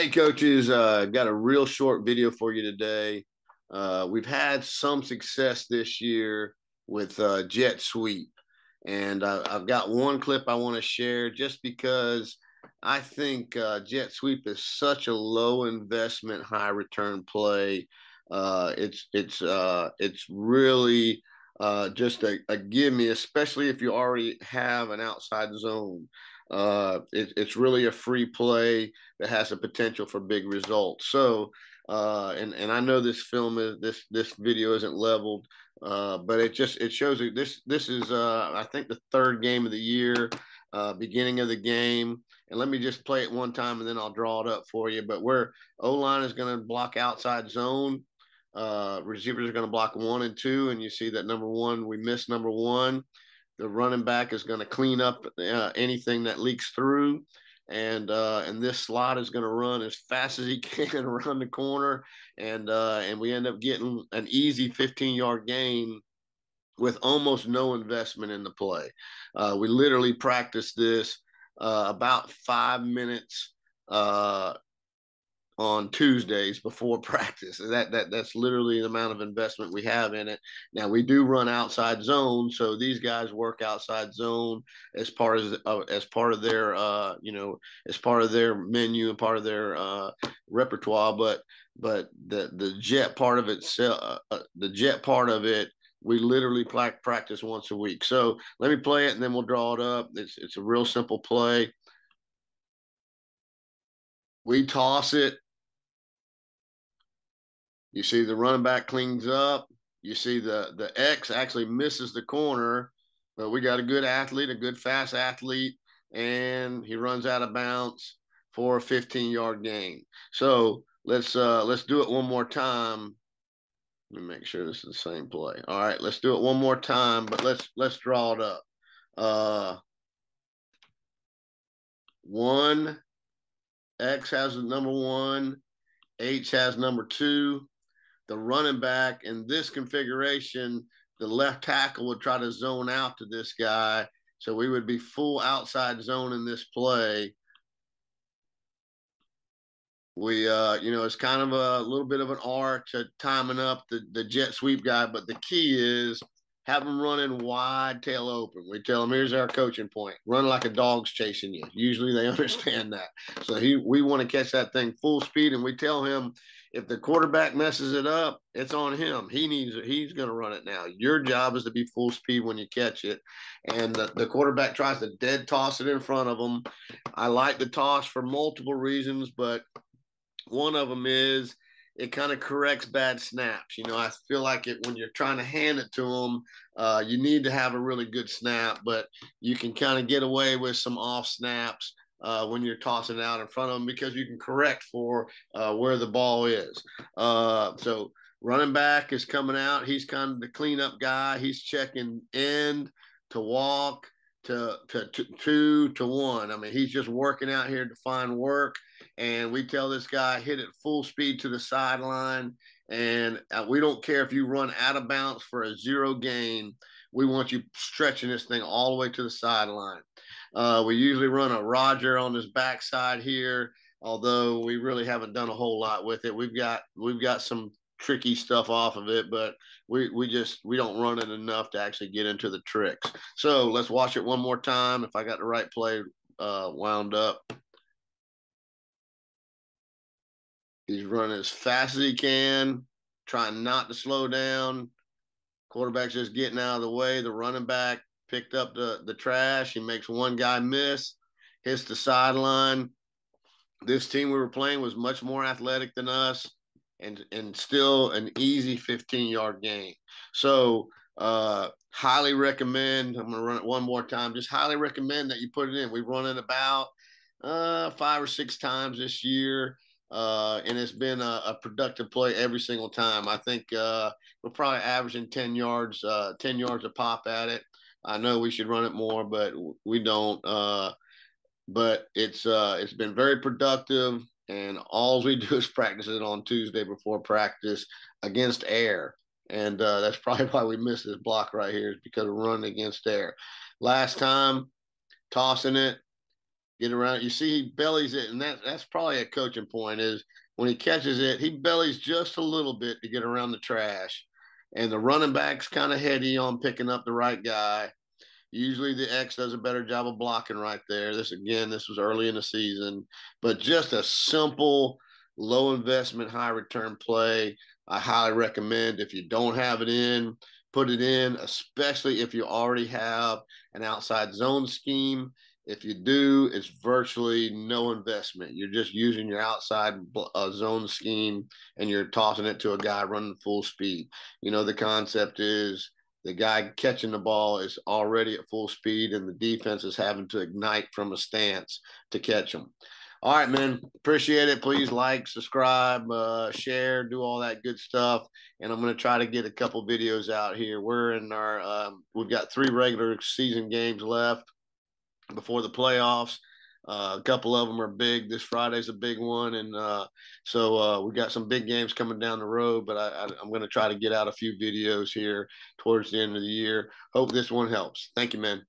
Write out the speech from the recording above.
Hey, coaches, got a real short video for you today. We've had some success this year with jet sweep, and I've got one clip I want to share just because I think jet sweep is such a low investment, high return play. It's really just a gimme, especially if you already have an outside zone. It's really a free play that has a potential for big results. So, and I know this film is this video isn't leveled, but it shows you this is I think the third game of the year, beginning of the game. And let me just play it one time, and then I'll draw it up for you. But where O line is going to block outside zone, receivers are going to block 1 and 2, and you see that number one we missed number one. The running back is going to clean up anything that leaks through, and this slot is going to run as fast as he can around the corner, and we end up getting an easy 15-yard gain with almost no investment in the play. We literally practiced this about 5 minutes on Tuesdays before practice. That's literally the amount of investment we have in it. Now we do run outside zone, so these guys work outside zone as part of their as part of their menu and part of their repertoire. But the jet part of it, we literally practice once a week. So let me play it and then we'll draw it up. It's a real simple play. We toss it. You see the running back cleans up. You see the X actually misses the corner, but we got a good athlete, a good fast athlete, and he runs out of bounds for a 15-yard gain. So let's do it one more time. Let me make sure this is the same play. All right, let's do it one more time, but let's draw it up. One X has the number one, H has number two. The running back in this configuration, the left tackle would try to zone out to this guy. So we would be full outside zone in this play. We, it's kind of a little bit of an art to timing up the jet sweep guy, but the key is have them running wide, tail open. We tell them, here's our coaching point: run like a dog's chasing you. Usually they understand that. So we want to catch that thing full speed, and we tell him if the quarterback messes it up, it's on him. He's going to run it now. Your job is to be full speed when you catch it, and the quarterback tries to dead toss it in front of him. I like the toss for multiple reasons, but one of them is it kind of corrects bad snaps. I feel like when you're trying to hand it to them, you need to have a really good snap, but you can kind of get away with some off snaps when you're tossing it out in front of them because you can correct for where the ball is. So running back is coming out. He's kind of the cleanup guy. He's checking end to walk to 2 to 1. I mean, he's just working out here to find work. And we tell this guy, hit it full speed to the sideline. And we don't care if you run out of bounds for a 0 gain. We want you stretching this thing all the way to the sideline. We usually run a Roger on his backside here, although we really haven't done a whole lot with it. We've got some tricky stuff off of it, but we don't run it enough to actually get into the tricks. So let's watch it one more time. If I got the right play wound up. He's running as fast as he can, trying not to slow down. Quarterback's just getting out of the way. The running back picked up the trash. He makes one guy miss, hits the sideline. This team we were playing was much more athletic than us, and still an easy 15-yard gain. So highly recommend. I'm going to run it one more time. Just highly recommend that you put it in. We've run it about 5 or 6 times this year. And it's been a productive play every single time. I think we're probably averaging 10 yards a pop at it. I know we should run it more, but we don't. But it's been very productive, and all we do is practice it on Tuesday before practice against air. And that's probably why we missed this block right here, is because of running against air. Last time, tossing it, get around. You see, he bellies it, and that's probably a coaching point. Is when he catches it, he bellies just a little bit to get around the trash, and the running back's kind of heady on picking up the right guy. Usually the X does a better job of blocking right there. This was early in the season, but just a simple, low investment, high return play. I highly recommend if you don't have it in, put it in, especially if you already have an outside zone scheme. If you do, it's virtually no investment. You're just using your outside zone scheme and you're tossing it to a guy running full speed. The concept is the guy catching the ball is already at full speed and the defense is having to ignite from a stance to catch them. All right, man. Appreciate it. Please like, subscribe, share, do all that good stuff. And I'm going to try to get a couple videos out here. We've got 3 regular season games left before the playoffs. A couple of them are big. This Friday's a big one, and so we got some big games coming down the road. But I'm going to try to get out a few videos here towards the end of the year. Hope this one helps. Thank you, man.